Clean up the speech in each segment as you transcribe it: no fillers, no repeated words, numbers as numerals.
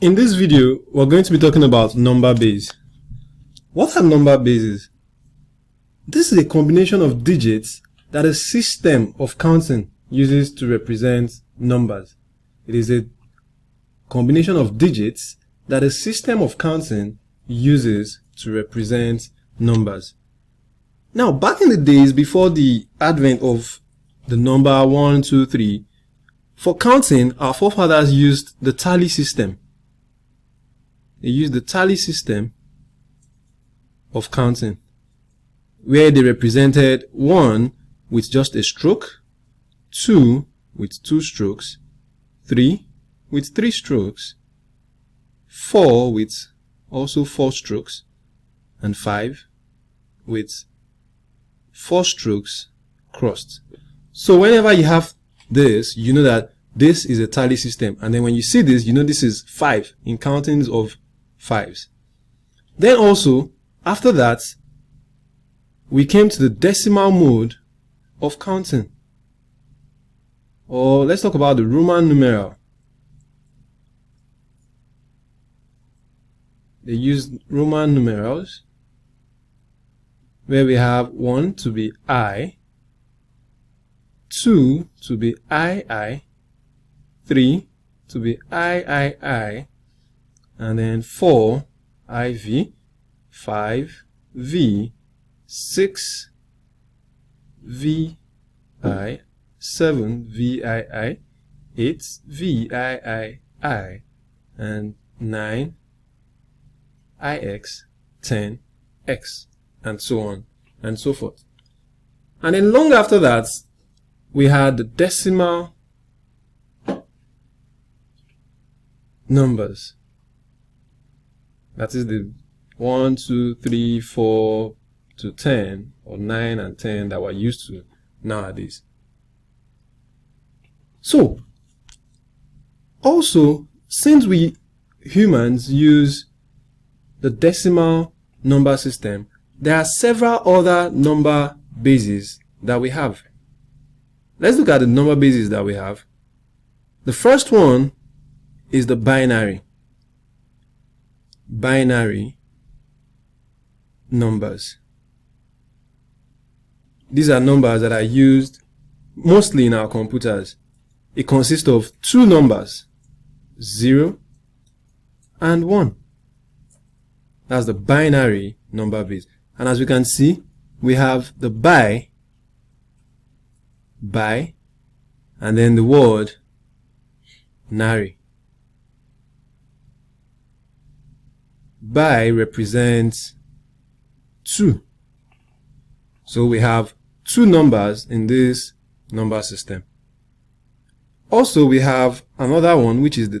In this video, we're going to be talking about number base. What are number bases? This is a combination of digits that a system of counting uses to represent numbers. It is a combination of digits that a system of counting uses to represent numbers. Now, back in the days before the advent of the number 1, 2, 3, for counting, our forefathers used the tally system. They used the tally system of counting, where they represented 1 with just a stroke, 2 with 2 strokes, 3 with 3 strokes, 4 with also 4 strokes, and 5 with 4 strokes crossed. So whenever you have this, you know that this is a tally system, and then when you see this, you know this is 5 in countings of 5s. Then also, after that, we came to the decimal mode of counting. Or let's talk about the Roman numeral. They used Roman numerals, where we have 1 to be I, 2 to be II, 3 to be III, and then 4 IV, 5 V, 6 VI, 7 VII, 8 VII, and 9 IX, 10 X, and so on and so forth. And then long after that, we had the decimal numbers. That is the 1, 2, 3, 4 to 10, or 9 and 10 that we're used to nowadays. So, also, since we humans use the decimal number system, there are several other number bases that we have. Let's look at the number bases that we have. The first one is the binary numbers. These are numbers that are used mostly in our computers. It consists of 2 numbers, 0 and 1. That's the binary number base. And as we can see, we have the by, and then the word nary. By represents 2. So we have 2 numbers in this number system. Also, we have another one, which is the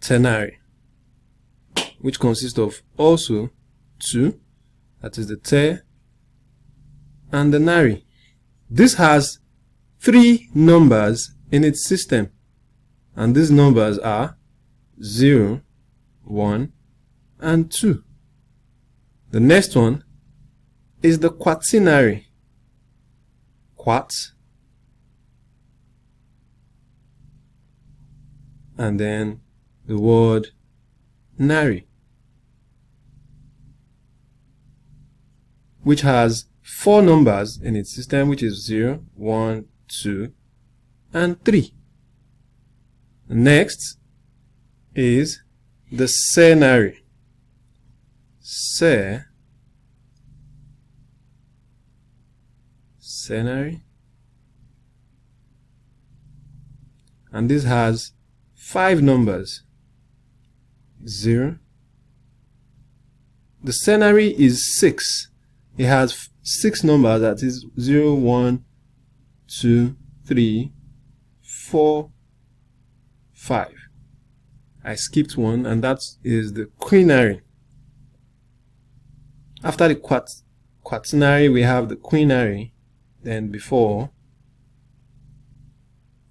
ternary, which consists of also 2, that is the ter, and the nary. This has 3 numbers in its system, and these numbers are 0, 1, and 2. The next one is the quaternary. Quat, and then the word nary, which has 4 numbers in its system, which is 0, 1, 2, and 3. Next is the cernary. Cernary, and this has 5 numbers. 0. The cernary is 6. It has 6 numbers, that is 0, 1, 2, 3, 4, 5. I skipped one, and that is the quinary. After the quaternary, we have the quinary, then before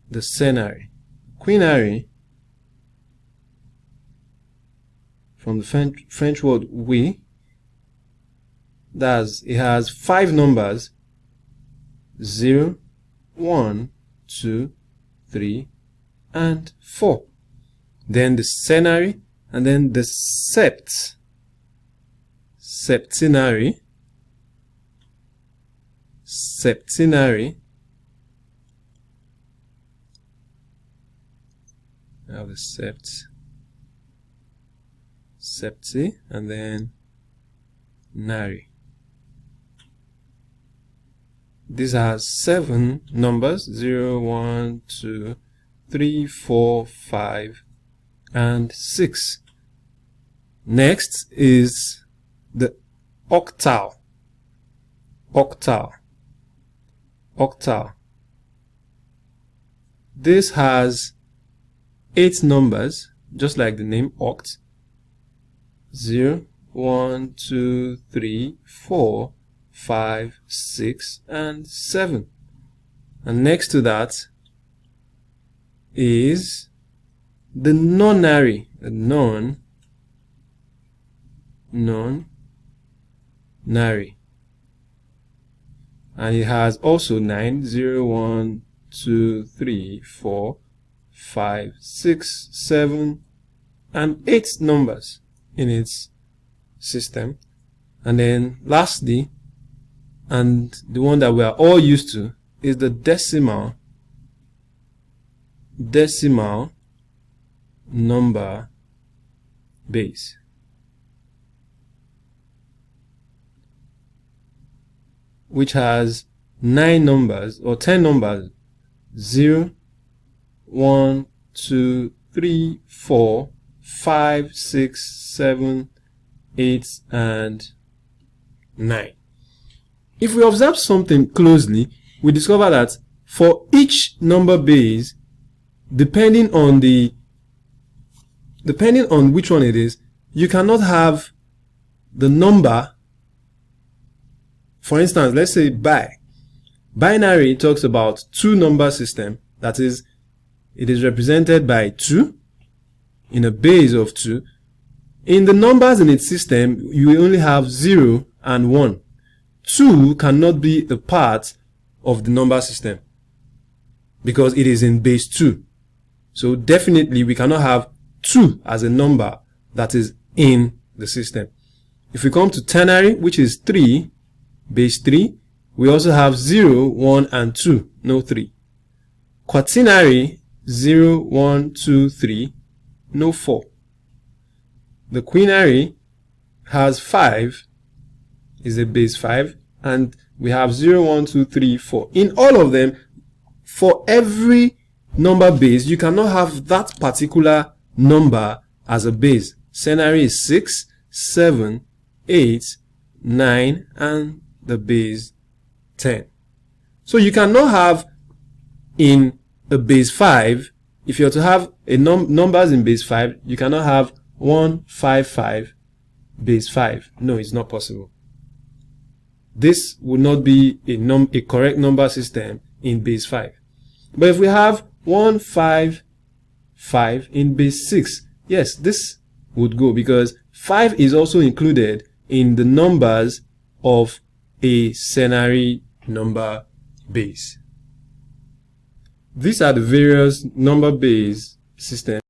the cernary. Quinary, from the French word oui, it has 5 numbers, 0, 1, 2, 3, and 4. then the centenary, and then the septenary, I have the septi, and then nary. These are 7 numbers: 0, 1, 2, 3, 4, 5, and 6. Next is the octal. This has 8 numbers, just like the name oct. 0, 1, 2, 3, 4, 5, 6, and 7. And next to that is the nonary, nonary. And it has also 9, 0, 1, 2, 3, 4, 5, 6, 7, and 8 numbers in its system. And then lastly, and the one that we are all used to, is the decimal number base. Which has 9 numbers or 10 numbers: 0, 1, 2, 3, 4, 5, 6, 7, 8, and 9. If we observe something closely, we discover that for each number base, depending on which one it is, you cannot have the number. For instance, let's say binary talks about 2 number system, that is, it is represented by 2 in a base of 2. In the numbers in its system, you only have 0 and 1. 2 cannot be a part of the number system because it is in base 2. So definitely we cannot have 2 as a number that is in the system. If we come to ternary, which is 3, base 3, we also have 0, 1, and 2, no 3. Quaternary, 0, 1, 2, 3, no 4. The quinary has 5, is a base 5, and we have 0, 1, 2, 3, 4. In all of them, for every number base, you cannot have that particular number as a base. Centenary is 6, 7, 8, 9, and the base 10. So you cannot have in a base 5, if you're to have a numbers in base 5, you cannot have 1, 5, 5, base 5. No, it's not possible. This would not be a correct number system in base 5. But if we have 1, 5, 5 in base 6, yes, this would go because 5 is also included in the numbers of a centenary number base. These are the various number base systems